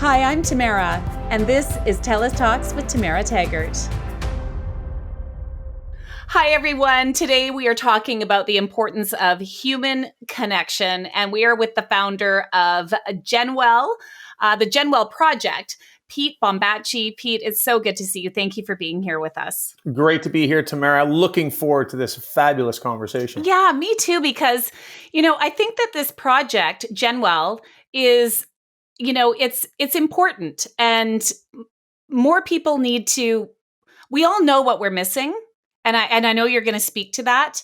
Hi, I'm Tamara, and this is TELUS Talks with Tamara Taggart. Hi, everyone. Today we are talking about the importance of human connection, and we are with the founder of Genwell, the Genwell Project, Pete Bombacci. Pete, it's so good to see you. Thank you for being here with us. Great to be here, Tamara. Looking forward to this fabulous conversation. Yeah, me too, because, I think that this project, Genwell, is, it's important, and more people need to, we all know what we're missing. And I know you're going to speak to that.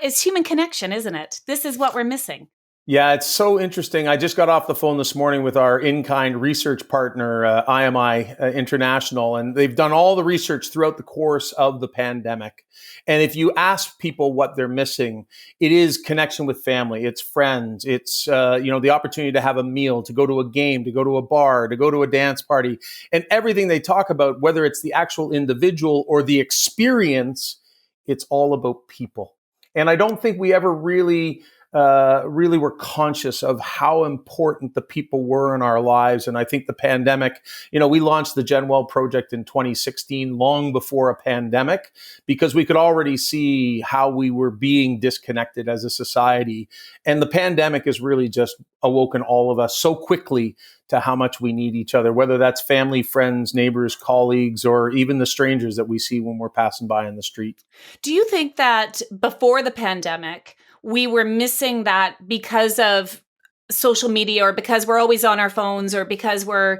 It's human connection, isn't it? This is what we're missing. Yeah, it's so interesting. I just got off the phone this morning with our in-kind research partner, IMI International, and they've done all the research throughout the course of the pandemic. And if you ask people what they're missing, it is connection with family, it's friends, it's the opportunity to have a meal, to go to a game, to go to a bar, to go to a dance party, and everything they talk about, whether it's the actual individual or the experience, it's all about people. And I don't think we ever really were conscious of how important the people were in our lives. And I think the pandemic, we launched the Genwell Project in 2016, long before a pandemic, because we could already see how we were being disconnected as a society. And the pandemic has really just awoken all of us so quickly to how much we need each other, whether that's family, friends, neighbors, colleagues, or even the strangers that we see when we're passing by in the street. Do you think that before the pandemic, we were missing that because of social media, or because we're always on our phones, or because we're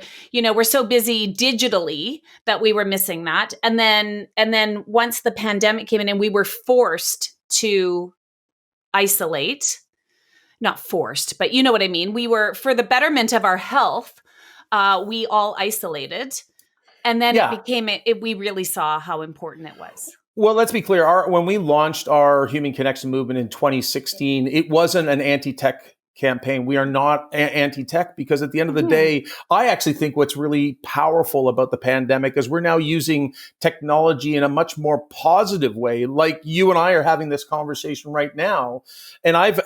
so busy digitally that we were missing that? And then once the pandemic came in and we were forced to isolate, not forced, but you know what I mean? We were, for the betterment of our health, we all isolated. And then we really saw how important it was. Well, let's be clear. When we launched our Human Connection movement in 2016, it wasn't an anti-tech campaign. We are not anti-tech, because at the end of the day, I actually think what's really powerful about the pandemic is we're now using technology in a much more positive way. Like you and I are having this conversation right now. And I've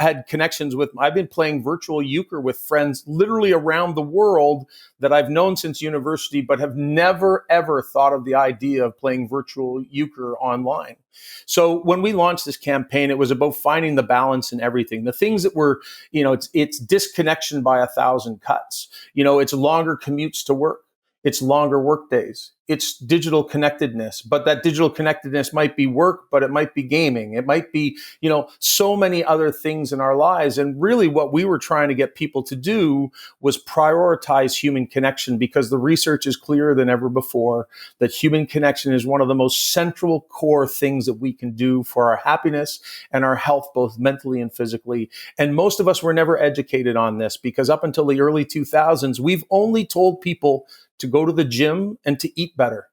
been playing virtual euchre with friends literally around the world that I've known since university, but have never, ever thought of the idea of playing virtual euchre online. So when we launched this campaign, it was about finding the balance in everything. The things that were, it's disconnection by 1,000 cuts. It's longer commutes to work. It's longer work days. It's digital connectedness, but that digital connectedness might be work, but it might be gaming. It might be, so many other things in our lives. And really what we were trying to get people to do was prioritize human connection, because the research is clearer than ever before that human connection is one of the most central core things that we can do for our happiness and our health, both mentally and physically. And most of us were never educated on this, because up until the early 2000s, we've only told people to go to the gym and to eat better.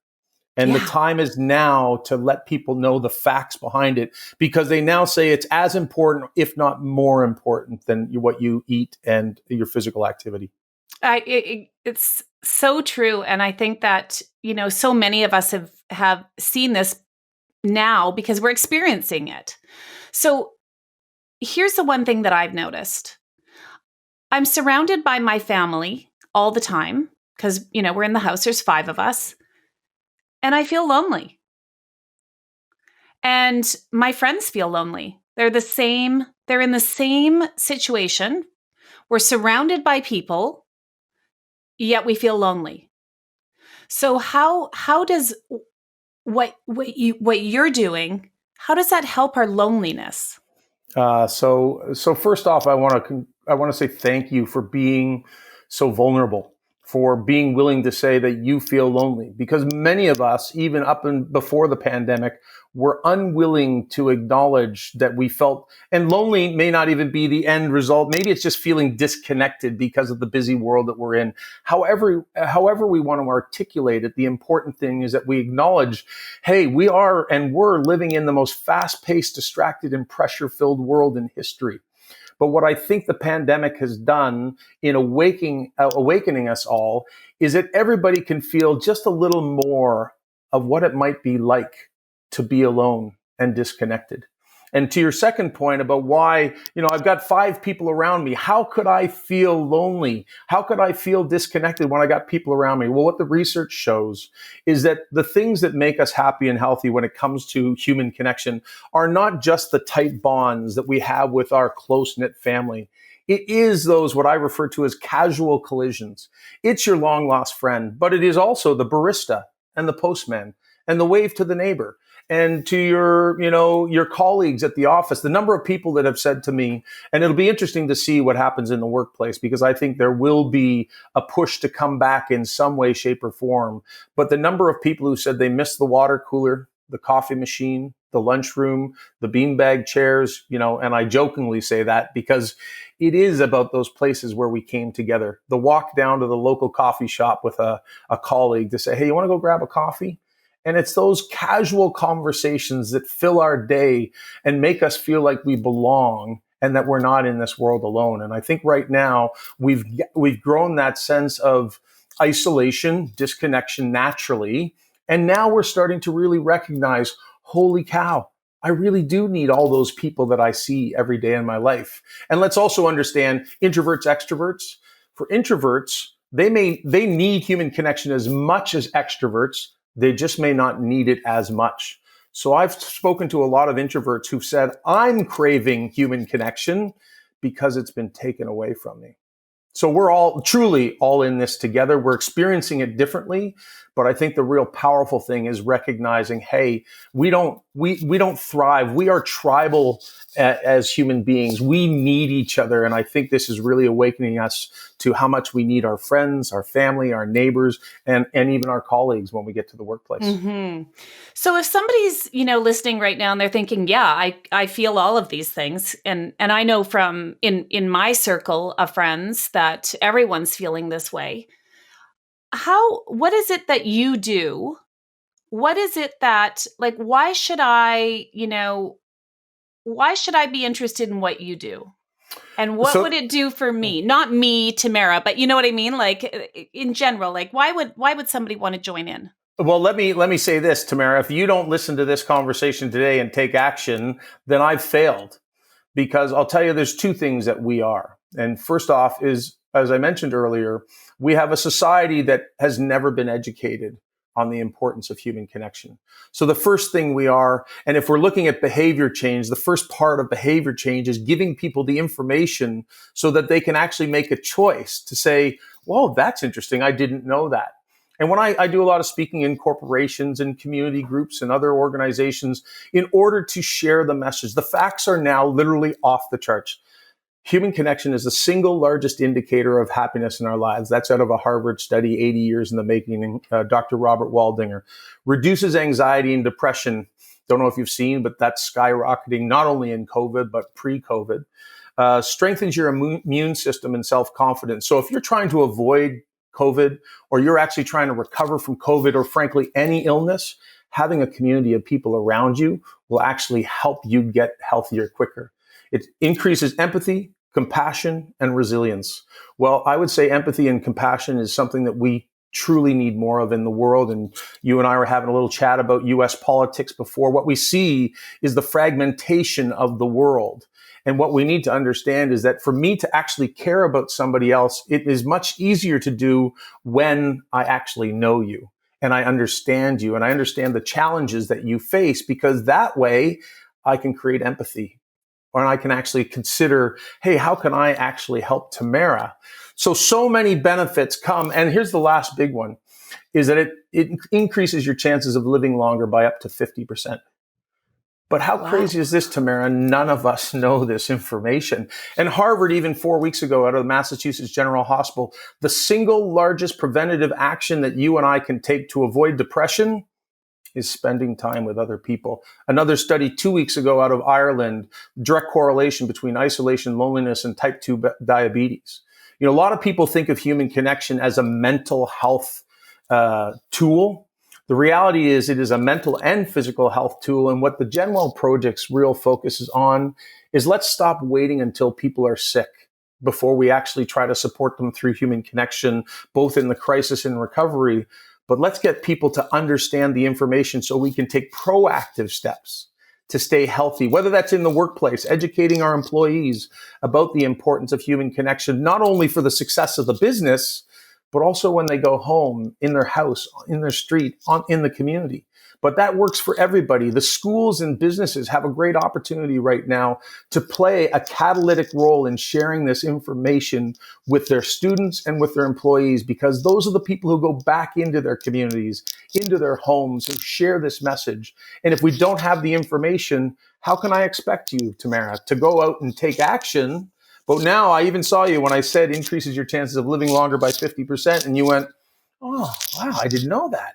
And the time is now to let people know the facts behind it, because they now say it's as important, if not more important, than what you eat and your physical activity. It's so true. And I think that, so many of us have seen this now because we're experiencing it. So here's the one thing that I've noticed. I'm surrounded by my family all the time, because, we're in the house, there's 5 of us, and I feel lonely. And my friends feel lonely. They're in the same situation. We're surrounded by people, yet we feel lonely. So how does what you're doing, how does that help our loneliness? So first off, I want to say thank you for being so vulnerable, for being willing to say that you feel lonely, because many of us, even up and before the pandemic, were unwilling to acknowledge that we felt, and lonely may not even be the end result. Maybe it's just feeling disconnected because of the busy world that we're in. However we want to articulate it, the important thing is that we acknowledge, hey, we're living in the most fast-paced, distracted, and pressure-filled world in history. But what I think the pandemic has done in awakening us all is that everybody can feel just a little more of what it might be like to be alone and disconnected. And to your second point about why, I've got 5 people around me. How could I feel lonely? How could I feel disconnected when I got people around me? Well, what the research shows is that the things that make us happy and healthy when it comes to human connection are not just the tight bonds that we have with our close-knit family. It is those what I refer to as casual collisions. It's your long lost friend, but it is also the barista and the postman and the wave to the neighbor and to your colleagues at the office. The number of people that have said to me, and it'll be interesting to see what happens in the workplace, because I think there will be a push to come back in some way, shape, or form. But the number of people who said they miss the water cooler, the coffee machine, the lunchroom, the beanbag chairs, and I jokingly say that because it is about those places where we came together. The walk down to the local coffee shop with a colleague to say, hey, you want to go grab a coffee? And it's those casual conversations that fill our day and make us feel like we belong and that we're not in this world alone. And I think right now we've grown that sense of isolation, disconnection naturally. And now we're starting to really recognize, holy cow, I really do need all those people that I see every day in my life. And let's also understand introverts, extroverts. For introverts, they need human connection as much as extroverts. They just may not need it as much. So I've spoken to a lot of introverts who've said, I'm craving human connection because it's been taken away from me. So we're all truly all in this together. We're experiencing it differently. But I think the real powerful thing is recognizing, hey, we don't thrive. We are tribal as human beings. We need each other. And I think this is really awakening us to how much we need our friends, our family, our neighbors, and even our colleagues when we get to the workplace. Mm-hmm. So if somebody's, listening right now and they're thinking, yeah, I feel all of these things. And I know from in my circle of friends that everyone's feeling this way. What is it that you do? What is it that, like, why should I be interested in what you do? And what would it do for me? Not me, Tamara, but you know what I mean? Like in general, like why would somebody want to join in? Well, let me say this, Tamara. If you don't listen to this conversation today and take action, then I've failed. Because I'll tell you, there's 2 things that we are. And first off is, as I mentioned earlier, we have a society that has never been educated on the importance of human connection. So the first thing we are, and if we're looking at behavior change, the first part of behavior change is giving people the information so that they can actually make a choice to say, whoa, that's interesting. I didn't know that. And when I do a lot of speaking in corporations and community groups and other organizations in order to share the message, the facts are now literally off the charts. Human connection is the single largest indicator of happiness in our lives. That's out of a Harvard study, 80 years in the making, Dr. Robert Waldinger. Reduces anxiety and depression. Don't know if you've seen, but that's skyrocketing not only in COVID, but pre-COVID. Strengthens your immune system and self-confidence. So if you're trying to avoid COVID, or you're actually trying to recover from COVID, or frankly, any illness, having a community of people around you will actually help you get healthier quicker. It increases empathy, compassion, and resilience. Well, I would say empathy and compassion is something that we truly need more of in the world. And you and I were having a little chat about US politics before. What we see is the fragmentation of the world. And what we need to understand is that for me to actually care about somebody else, it is much easier to do when I actually know you and I understand you and I understand the challenges that you face, because that way I can create empathy, or I can actually consider, hey, how can I actually help Tamara? So many benefits come. And here's the last big one, is that it increases your chances of living longer by up to 50%. But how crazy is this, Tamara? None of us know this information. And Harvard, even 4 weeks ago, out of the Massachusetts General Hospital, the single largest preventative action that you and I can take to avoid depression is spending time with other people. Another study 2 weeks ago out of Ireland, direct correlation between isolation, loneliness, and type 2 diabetes. A lot of people think of human connection as a mental health tool. The reality is it is a mental and physical health tool. And what the Genwell Project's real focus is on is let's stop waiting until people are sick before we actually try to support them through human connection, both in the crisis and recovery. But let's get people to understand the information so we can take proactive steps to stay healthy, whether that's in the workplace, educating our employees about the importance of human connection, not only for the success of the business, but also when they go home, in their house, in their street, in the community. But that works for everybody. The schools and businesses have a great opportunity right now to play a catalytic role in sharing this information with their students and with their employees, because those are the people who go back into their communities, into their homes, and share this message. And if we don't have the information, how can I expect you, Tamara, to go out and take action? But now I even saw you when I said increases your chances of living longer by 50%, and you went, oh, wow, I didn't know that.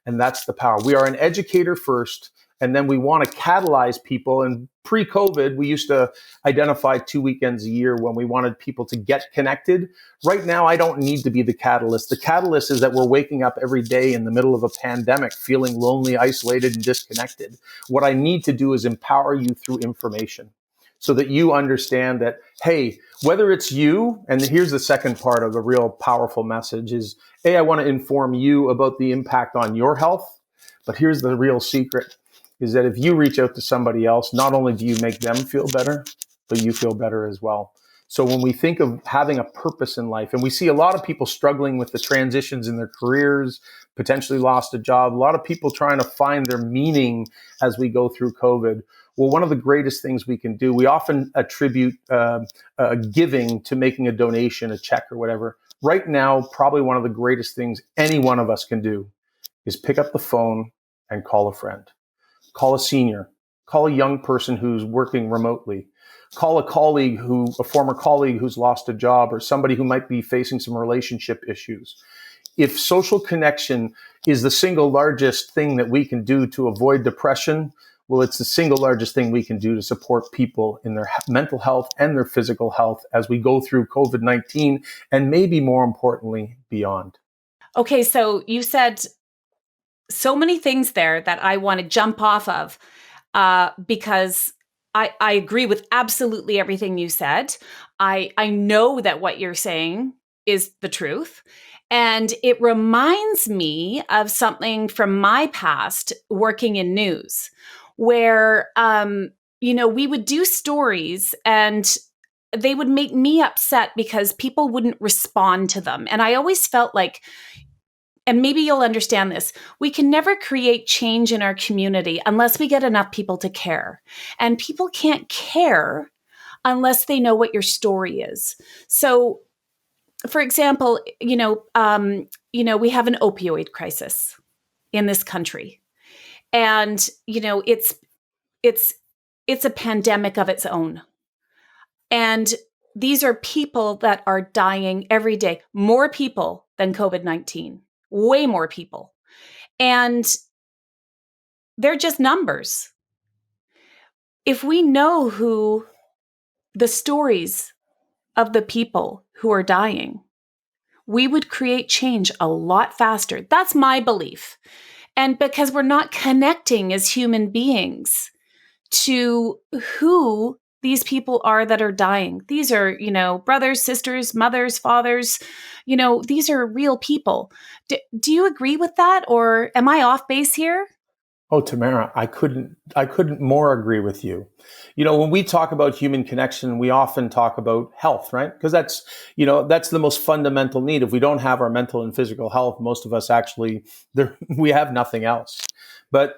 And that's the power. We are an educator first, and then we want to catalyze people. And pre-COVID, we used to identify 2 weekends a year when we wanted people to get connected. Right now, I don't need to be the catalyst. The catalyst is that we're waking up every day in the middle of a pandemic, feeling lonely, isolated, and disconnected. What I need to do is empower you through information so that you understand that, hey, whether it's you, and here's the second part of a real powerful message is, I want to inform you about the impact on your health. But here's the real secret, is that if you reach out to somebody else, not only do you make them feel better, but you feel better as well. So when we think of having a purpose in life, and we see a lot of people struggling with the transitions in their careers, potentially lost a job, a lot of people trying to find their meaning as we go through COVID. Well, one of the greatest things we can do, we often attribute giving to making a donation, a check or whatever. Right now, probably one of the greatest things any one of us can do is pick up the phone and call a friend, call a senior, call a young person who's working remotely, call a former colleague who's lost a job, or somebody who might be facing some relationship issues. If social connection is the single largest thing that we can do to avoid depression, well, it's the single largest thing we can do to support people in their mental health and their physical health as we go through COVID-19, and maybe more importantly, beyond. Okay, so you said so many things there that I want to jump off of because I agree with absolutely everything you said. I know that what you're saying is the truth. And it reminds me of something from my past working in news, where, we would do stories and they would make me upset because people wouldn't respond to them. And I always felt like, and maybe you'll understand this, we can never create change in our community unless we get enough people to care. And people can't care unless they know what your story is. So, for example, we have an opioid crisis in this country. And, it's a pandemic of its own. And these are people that are dying every day, more people than COVID-19, way more people. And they're just numbers. If we know who the stories of the people who are dying, we would create change a lot faster. That's my belief. And because we're not connecting as human beings to who these people are that are dying. These are, brothers, sisters, mothers, fathers, these are real people. Do you agree with that? Or am I off base here? Oh, Tamara, I couldn't more agree with you. When we talk about human connection, we often talk about health, right? Because that's the most fundamental need. If we don't have our mental and physical health, most of us actually, we have nothing else. But,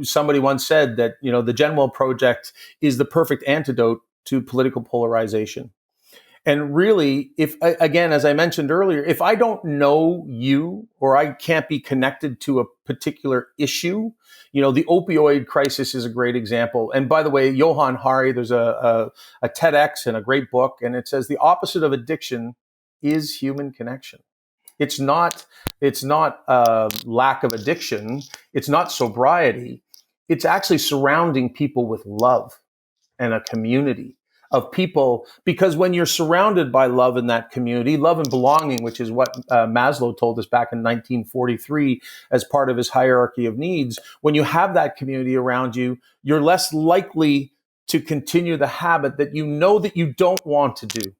somebody once said that, the Genwell Project is the perfect antidote to political polarization. And really, again, as I mentioned earlier, if I don't know you or I can't be connected to a particular issue, the opioid crisis is a great example. And by the way, Johann Hari, there's a TEDx and a great book, and it says the opposite of addiction is human connection. It's not lack of addiction. It's not sobriety. It's actually surrounding people with love and a community of people, because when you're surrounded by love in that community, love and belonging, which is what Maslow told us back in 1943 as part of his hierarchy of needs, when you have that community around you, you're less likely to continue the habit that that you don't want to do,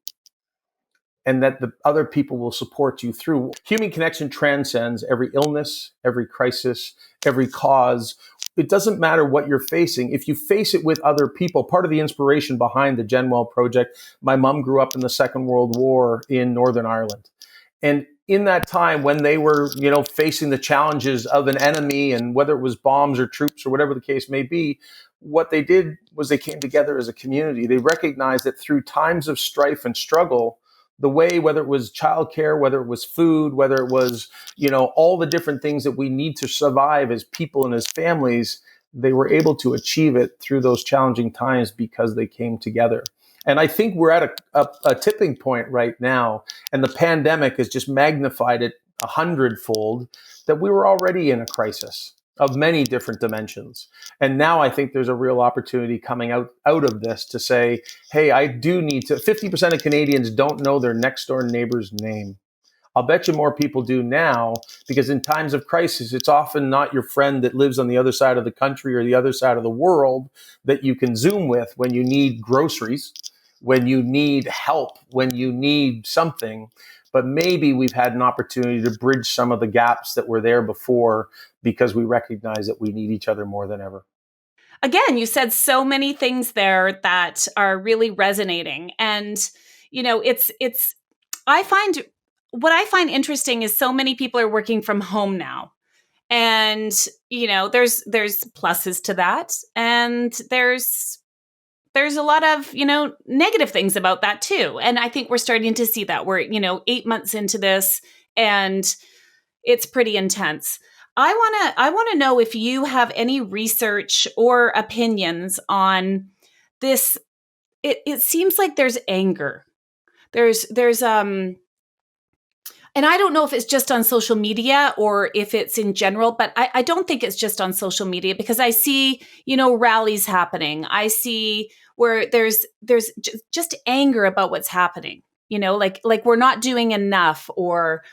and that the other people will support you through. Human connection transcends every illness, every crisis, every cause. it doesn't matter what you're facing. If you face it with other people, part of the inspiration behind the Genwell Project, my mom grew up in the Second World War in Northern Ireland. And in that time when they were, facing the challenges of an enemy, and whether it was bombs or troops or whatever the case may be, what they did was they came together as a community. They recognized that through times of strife and struggle, the way, whether it was childcare, whether it was food, whether it was, all the different things that we need to survive as people and as families, they were able to achieve it through those challenging times because they came together. And I think we're at a tipping point right now, and the pandemic has just magnified it 100-fold, that we were already in a crisis of many different dimensions. And now I think there's a real opportunity coming out of this to say, hey, I do need to, 50% of Canadians don't know their next door neighbor's name. I'll bet you more people do now, because in times of crisis, it's often not your friend that lives on the other side of the country or the other side of the world that you can Zoom with when you need groceries, when you need help, when you need something. But maybe we've had an opportunity to bridge some of the gaps that were there before, because we recognize that we need each other more than ever. Again, you said so many things there that are really resonating. And, it's, what I find interesting is so many people are working from home now. And, there's pluses to that. And there's a lot of, negative things about that too. And I think we're starting to see that. We're, 8 months into this, and it's pretty intense. I want to know if you have any research or opinions on this. It seems like there's anger. There's and I don't know if it's just on social media or if it's in general, but I don't think it's just on social media, because I see, rallies happening. I see where there's just anger about what's happening, like we're not doing enough, or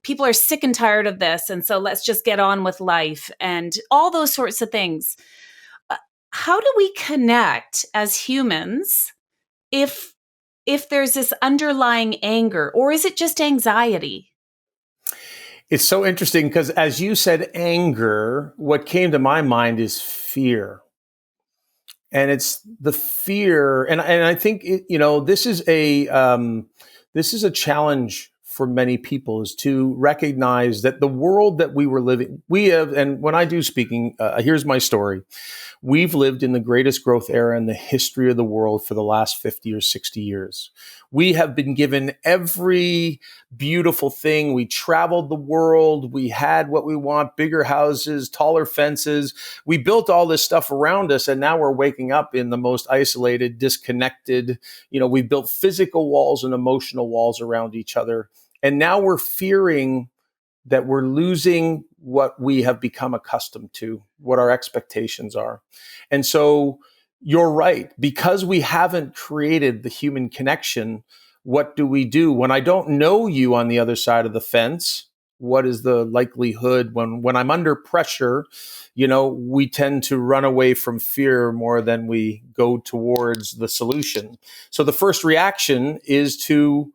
people are sick and tired of this. And so let's just get on with life and all those sorts of things. How do we connect as humans if there's this underlying anger, or is it just anxiety? It's so interesting because, as you said, anger, what came to my mind is fear. And it's the fear. And I think, this is a challenge for many people, is to recognize that the world that we were living, we have, and when I do speaking, here's my story. We've lived in the greatest growth era in the history of the world for the last 50 or 60 years. We have been given every beautiful thing. We traveled the world. We had what we want: bigger houses, taller fences. We built all this stuff around us, and now we're waking up in the most isolated, disconnected. We've built physical walls and emotional walls around each other. And now we're fearing that we're losing what we have become accustomed to, what our expectations are. And so you're right, because we haven't created the human connection. What do we do when I don't know you on the other side of the fence? What is the likelihood when I'm under pressure? We tend to run away from fear more than we go towards the solution. So the first reaction is to,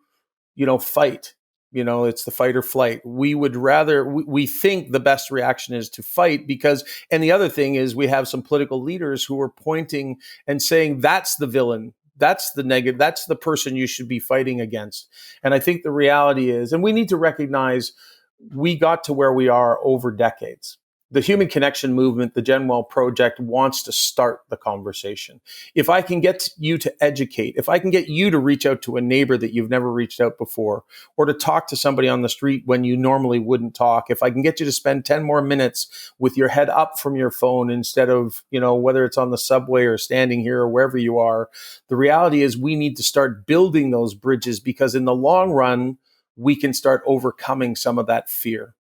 fight. It's the fight or flight. We would rather, we think the best reaction is to fight, because, and the other thing is, we have some political leaders who are pointing and saying that's the villain. That's the negative. That's the person you should be fighting against. And I think the reality is, and we need to recognize, we got to where we are over decades. The Human Connection Movement, the Genwell Project, wants to start the conversation. If I can get you to educate, if I can get you to reach out to a neighbor that you've never reached out before, or to talk to somebody on the street when you normally wouldn't talk, if I can get you to spend 10 more minutes with your head up from your phone instead of, whether it's on the subway or standing here or wherever you are, the reality is we need to start building those bridges, because in the long run, we can start overcoming some of that fear,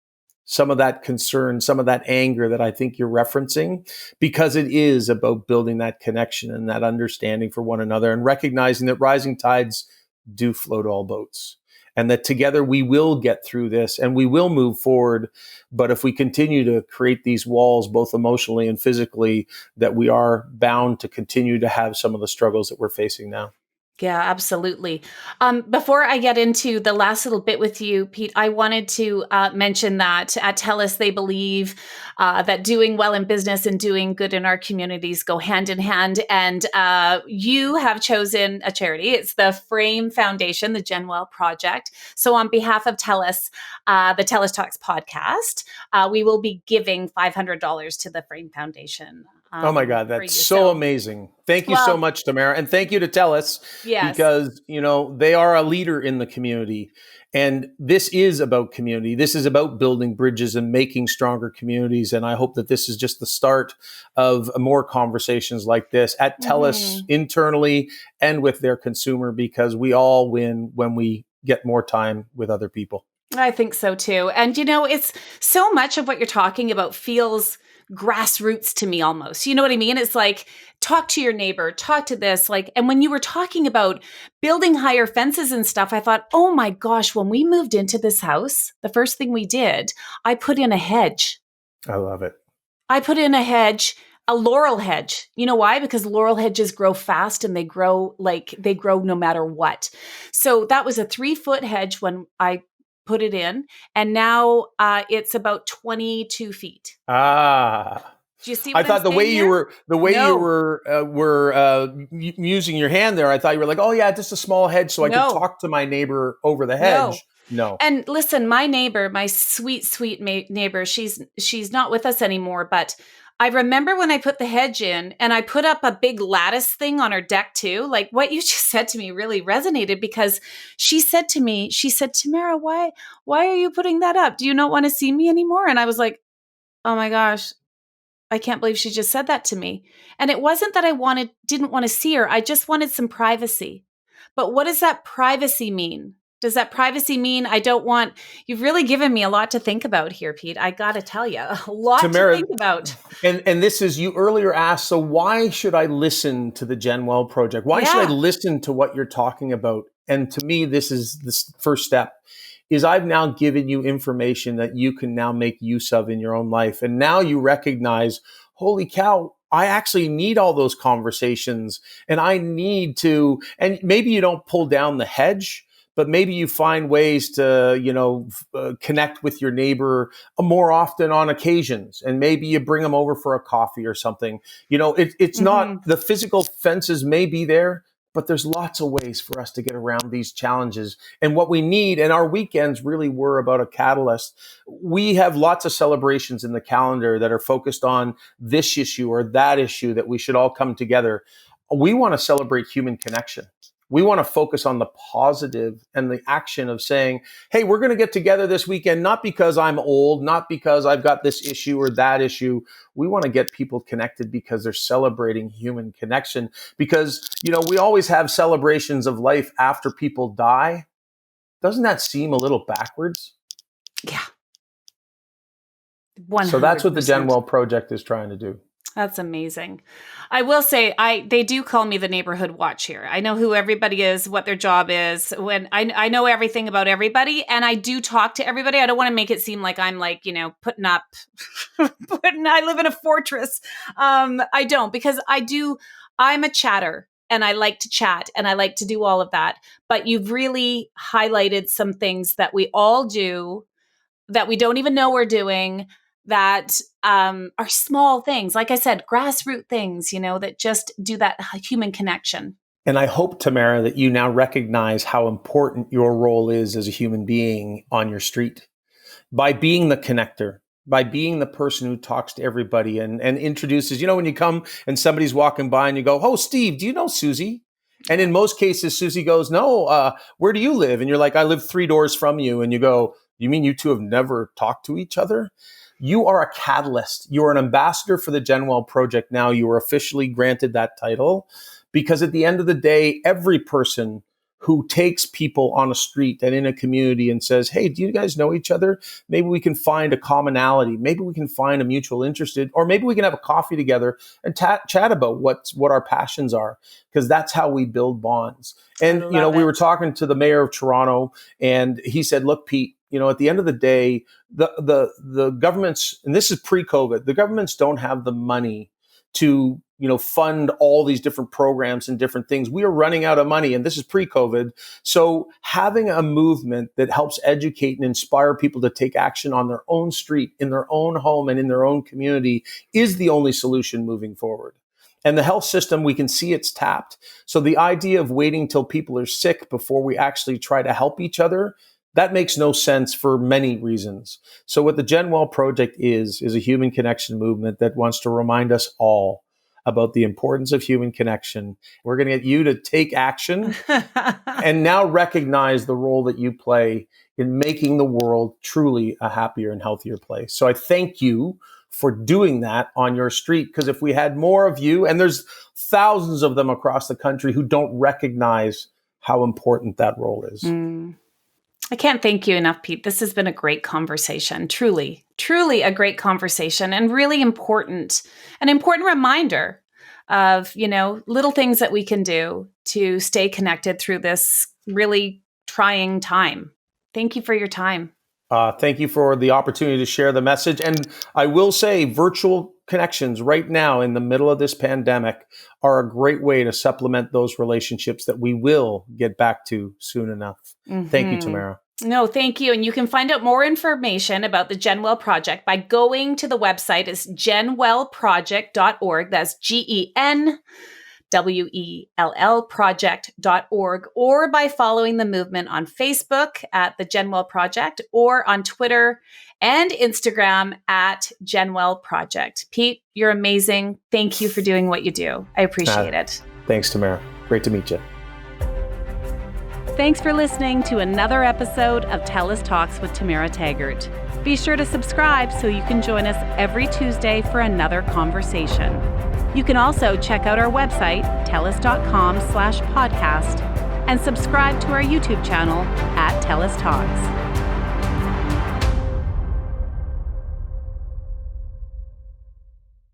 some of that concern, some of that anger that I think you're referencing, because it is about building that connection and that understanding for one another, and recognizing that rising tides do float all boats, and that together we will get through this and we will move forward. But if we continue to create these walls, both emotionally and physically, that we are bound to continue to have some of the struggles that we're facing now. Yeah, absolutely. Before I get into the last little bit with you, Pete, I wanted to mention that at TELUS, they believe that doing well in business and doing good in our communities go hand in hand. And you have chosen a charity. It's the Frame Foundation, the Genwell Project. So on behalf of TELUS, the TELUS Talks podcast, we will be giving $500 to the Frame Foundation. Oh my God, For that's you. so amazing. Thank you so Well, much, Tamara. And thank you to TELUS yes. because, they are a leader in the community. And this is about community. This is about building bridges and making stronger communities. And I hope that this is just the start of more conversations like this at TELUS internally and with their consumer, because we all win when we get more time with other people. I think so too. And it's so much of what you're talking about feels grassroots to me almost. You know what I mean? It's like talk to your neighbor, talk to this. And when you were talking about building higher fences and stuff, I thought, oh my gosh, when we moved into this house, the first thing we did, I put in a hedge. I love it. I put in a hedge. A laurel hedge. You know why? Because laurel hedges grow fast and they grow no matter what. So that was a 3-foot hedge when I put it in, and now it's about 22 feet. Do you see what I thought I'm saying you were using your hand there, I thought you were like, oh yeah, just a small hedge so I could talk to my neighbor over the hedge. No. And listen, my neighbor, my sweet, sweet neighbor, she's not with us anymore, but I remember when I put the hedge in and I put up a big lattice thing on her deck too. Like what you just said to me really resonated, because she said, Tamara, why are you putting that up? Do you not want to see me anymore? And I was like, oh my gosh, I can't believe she just said that to me. And it wasn't that I didn't want to see her. I just wanted some privacy. But what does that privacy mean? Does that privacy mean you've really given me a lot to think about here, Pete. I got to tell you, a lot Tamara, to think about. And this is, you earlier asked, so why should I listen to the Genwell Project? Why should I listen to what you're talking about? And to me, this is the first step, is I've now given you information that you can now make use of in your own life. And now you recognize, holy cow, I actually need all those conversations, and I need to, and maybe you don't pull down the hedge, but maybe you find ways to, connect with your neighbor more often on occasions. And maybe you bring them over for a coffee or something. It's not, the physical fences may be there, but there's lots of ways for us to get around these challenges. And what we need, and our weekends really were about a catalyst. We have lots of celebrations in the calendar that are focused on this issue or that issue that we should all come together. We want to celebrate human connection. We want to focus on the positive and the action of saying, hey, we're going to get together this weekend, not because I'm old, not because I've got this issue or that issue. We want to get people connected because they're celebrating human connection. Because, we always have celebrations of life after people die. Doesn't that seem a little backwards? Yeah. 100%. So that's what the Genwell Project is trying to do. That's amazing. I will say, they do call me the neighborhood watch here. I know who everybody is, what their job is. When I know everything about everybody, and I do talk to everybody. I don't want to make it seem like I'm putting up, I live in a fortress. I don't, because I'm a chatter, and I like to chat, and I like to do all of that. But you've really highlighted some things that we all do that we don't even know we're doing, that are small things, like I said, grassroots things, that just do that human connection. And I hope, Tamara, that you now recognize how important your role is as a human being on your street. By being the connector, by being the person who talks to everybody and introduces, when you come and somebody's walking by and you go, oh, Steve, do you know Susie? And in most cases, Susie goes, no, where do you live? And you're like, I live 3 doors from you. And you go, you mean you two have never talked to each other? You are a catalyst. You are an ambassador for the Genwell Project now. You are officially granted that title, because at the end of the day, every person who takes people on a street and in a community and says, hey, do you guys know each other? Maybe we can find a commonality. Maybe we can find a mutual interest, or maybe we can have a coffee together and chat about what our passions are, because that's how we build bonds. And, we were talking to the mayor of Toronto, and he said, look, Pete, at the end of the day, the governments, and this is pre-COVID, the governments don't have the money to fund all these different programs and different things. We are running out of money, and this is pre-COVID. So having a movement that helps educate and inspire people to take action on their own street, in their own home, and in their own community is the only solution moving forward. And the health system, we can see it's tapped. So the idea of waiting till people are sick before we actually try to help each other, that makes no sense for many reasons. So what the GenWell Project is a human connection movement that wants to remind us all about the importance of human connection. We're going to get you to take action and now recognize the role that you play in making the world truly a happier and healthier place. So I thank you for doing that on your street, because if we had more of you, and there's thousands of them across the country who don't recognize how important that role is. I can't thank you enough, Pete. This has been a great conversation. Truly, truly a great conversation, and really important, an important reminder of, little things that we can do to stay connected through this really trying time. Thank you for your time. Thank you for the opportunity to share the message. And I will say virtual connections right now in the middle of this pandemic are a great way to supplement those relationships that we will get back to soon enough. Mm-hmm. Thank you, Tamara. No, thank you. And you can find out more information about the GenWell Project by going to the website. It's genwellproject.org. That's GenWell project.org, or by following the movement on Facebook at the GenWell Project, or on Twitter and Instagram at GenWell Project. Pete, you're amazing. Thank you for doing what you do. I appreciate it. Thanks, Tamara. Great to meet you. Thanks for listening to another episode of TELUS Talks with Tamara Taggart. Be sure to subscribe so you can join us every Tuesday for another conversation. You can also check out our website, telus.com/podcast, and subscribe to our YouTube channel at TELUS Talks.